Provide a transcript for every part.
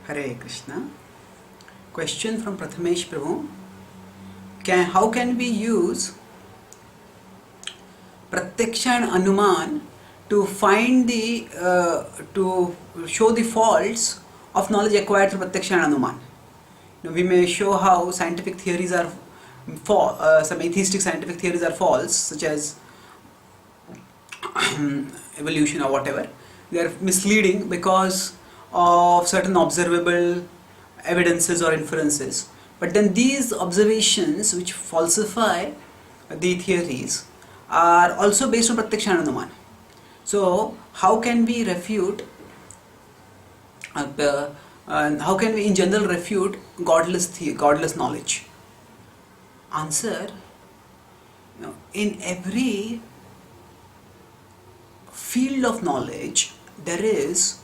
Hare Krishna. Question from Prathamesh Prabhu. How can we use Pratyaksha and Anuman to find to show the faults of knowledge acquired through Pratyaksha and Anuman? We may show how scientific theories are some atheistic scientific theories are false, such as evolution or whatever. They are misleading because of certain observable evidences or inferences. But then these observations which falsify the theories are also based on Pratyaksha and Anuman. So how can we refute, how can we in general refute godless knowledge? Answer, in every field of knowledge there is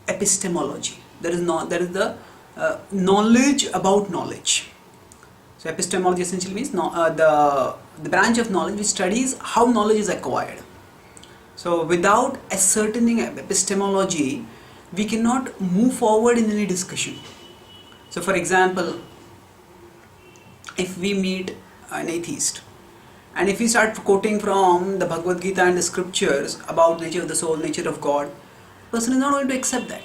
epistemology. There is the knowledge about knowledge. So epistemology essentially means the branch of knowledge which studies how knowledge is acquired. So without ascertaining epistemology, we cannot move forward in any discussion. So for example, if we meet an atheist and if we start quoting from the Bhagavad Gita and the scriptures about nature of the soul, nature of God, the person is not going to accept that.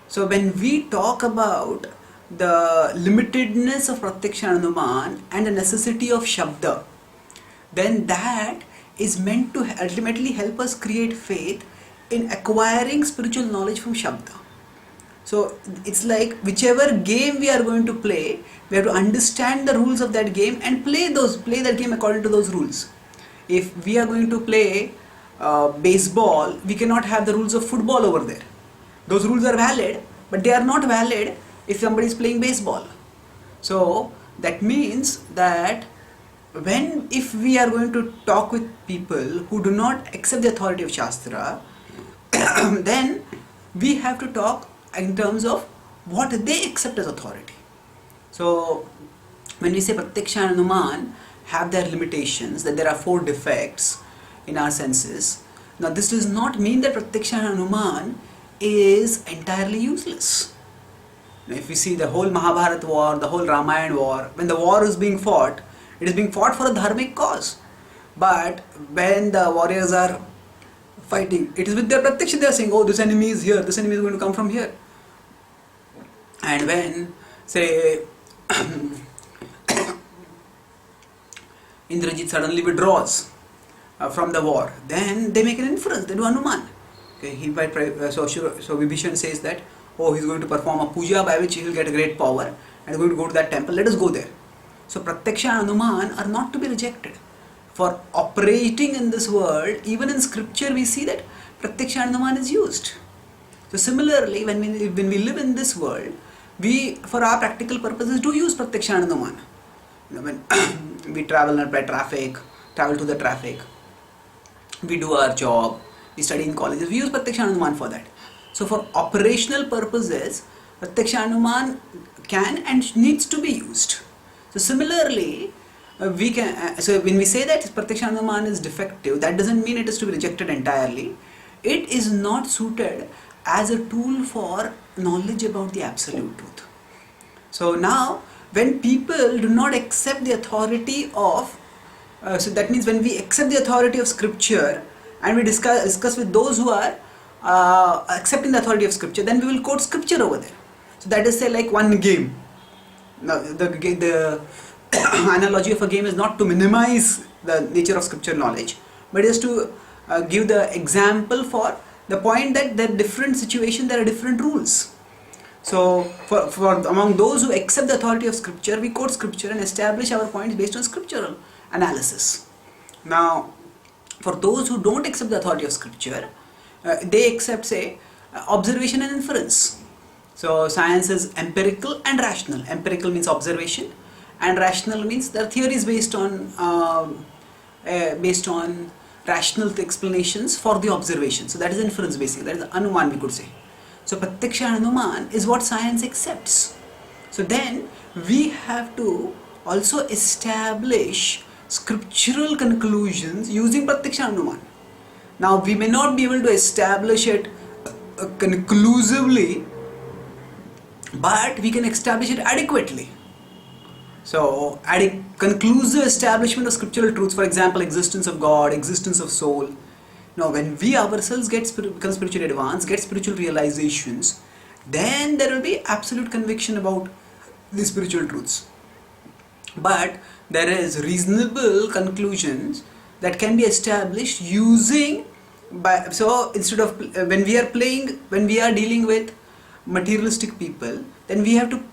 So when we talk about the limitedness of Pratyaksha and Anuman and the necessity of Shabda, then that is meant to ultimately help us create faith in acquiring spiritual knowledge from Shabda. So it's like whichever game we are going to play, we have to understand the rules of that game and play that game according to those rules. If we are going to play baseball, we cannot have the rules of football over there. Those rules are valid, but they are not valid if somebody is playing baseball. So that means that if we are going to talk with people who do not accept the authority of Shastra, then we have to talk in terms of what they accept as authority. So when we say Pratyaksha and Anuman have their limitations, that there are 4 defects in our senses, now this does not mean that Pratyaksha and Anuman is entirely useless. Now, if we see the whole Mahabharata war, the whole Ramayana war, when the war is being fought, it is being fought for a dharmic cause. But when the warriors are fighting, it is with their Pratyaksha they are saying, oh, this enemy is here, this enemy is going to come from here. And when, say, Indrajit suddenly withdraws from the war, then they make an inference, they do Anuman. Okay, so Vibhishan says that, oh, he's going to perform a puja by which he will get a great power and he's going to go to that temple, let us go there. So Pratyaksha and Anuman are not to be rejected. For operating in this world, even in scripture we see that Pratyaksha and Anuman is used. So similarly, when we live in this world, we, for our practical purposes, do use Pratyaksha and Anuman. When we travel to the traffic, we do our job, we study in colleges, we use Pratyaksha and Anuman for that. So for operational purposes, Pratyaksha and Anuman can and needs to be used. So similarly, so when we say that Pratyaksha and Anuman is defective, that doesn't mean it is to be rejected entirely. It is not suited as a tool for knowledge about the absolute truth. So now, when people do not accept the authority of, so that means when we accept the authority of scripture and we discuss with those who are accepting the authority of scripture, then we will quote scripture over there. So that is, say, like one game. Now the analogy of a game is not to minimize the nature of scripture knowledge, but is to give the example for the point that there are different situations, there are different rules. So for among those who accept the authority of scripture, we quote scripture and establish our points based on scriptural analysis. Now for those who don't accept the authority of scripture, they accept, say, observation and inference. So science is empirical and rational. Empirical means observation, and rational means there are theories based on rational explanations for the observation. So that is inference basically, that is Anuman we could say. So Pratyaksha and Anuman is what science accepts. So then we have to also establish scriptural conclusions using Pratyaksha and Anuman. Now we may not be able to establish it conclusively but we can establish it adequately. So, conclusive establishment of scriptural truths, for example, existence of God, existence of soul. Now, when we ourselves become spiritually advanced, get spiritual realizations, then there will be absolute conviction about the spiritual truths. But there is reasonable conclusions that can be established using so instead of when we are dealing with materialistic people, then we have to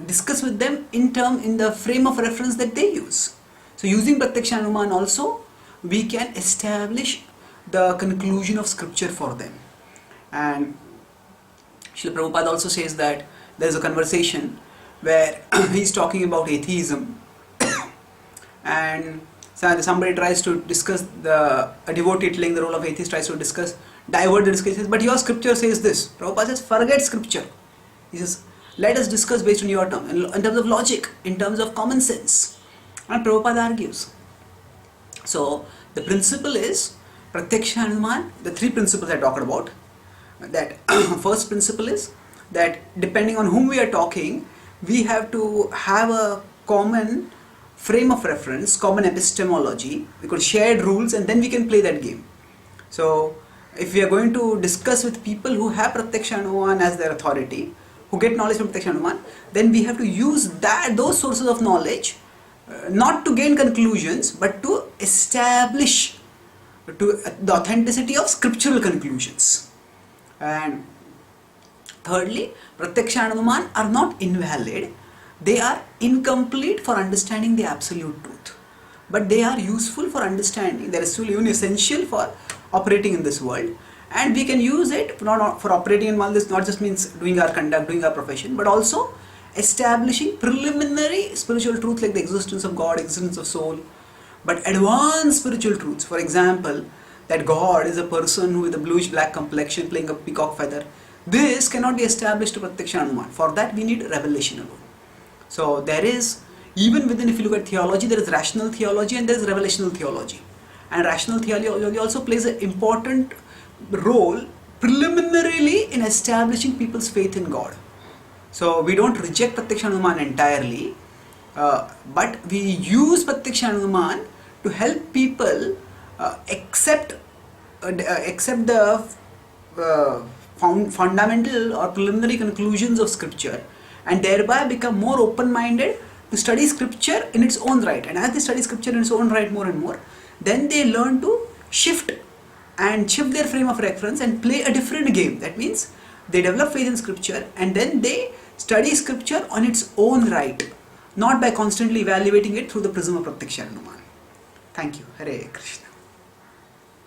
discuss with them in the frame of reference that they use. So using Pratyaksha Anuman also, we can establish the conclusion of scripture for them. And Srila Prabhupada also says that there is a conversation where he is talking about atheism, and somebody tries to discuss, a devotee telling the role of atheist tries to divert the discussion, but your scripture says this. Prabhupada says, forget scripture. He says, let us discuss based on your term, in terms of logic, in terms of common sense. And Prabhupada argues. So the principle is Pratyaksha Anuman, the three principles I talked about. That first principle is that depending on whom we are talking, we have to have a common frame of reference, common epistemology, we could shared rules, and then we can play that game. So if we are going to discuss with people who have Pratyaksha Anuman as their authority, who get knowledge from Pratyaksha Anuman, then we have to use those sources of knowledge not to gain conclusions, but to establish the authenticity of scriptural conclusions. And thirdly, Pratyaksha Anuman are not invalid, they are incomplete for understanding the absolute truth, but they are useful for understanding, they are still even essential for operating in this world, and we can use it not for operating in one. This not just means doing our conduct, doing our profession, but also establishing preliminary spiritual truths like the existence of God, existence of soul, but advanced spiritual truths, for example, that God is a person with a bluish-black complexion playing a peacock feather. This cannot be established to Pratyaksha Anuman. For that we need revelation alone. So there is, even within, if you look at theology, there is rational theology and there is revelational theology. And rational theology also plays an important role preliminarily in establishing people's faith in God. So we don't reject Pratyaksha Anuman entirely, but we use Pratyaksha Anuman to help people accept the fundamental or preliminary conclusions of scripture, and thereby become more open-minded to study scripture in its own right. And as they study scripture in its own right more and more, then they learn to shift their frame of reference and play a different game. That means they develop faith in scripture and then they study scripture on its own right, not by constantly evaluating it through the prism of Pratyaksha Anuman. Thank you. Hare Krishna.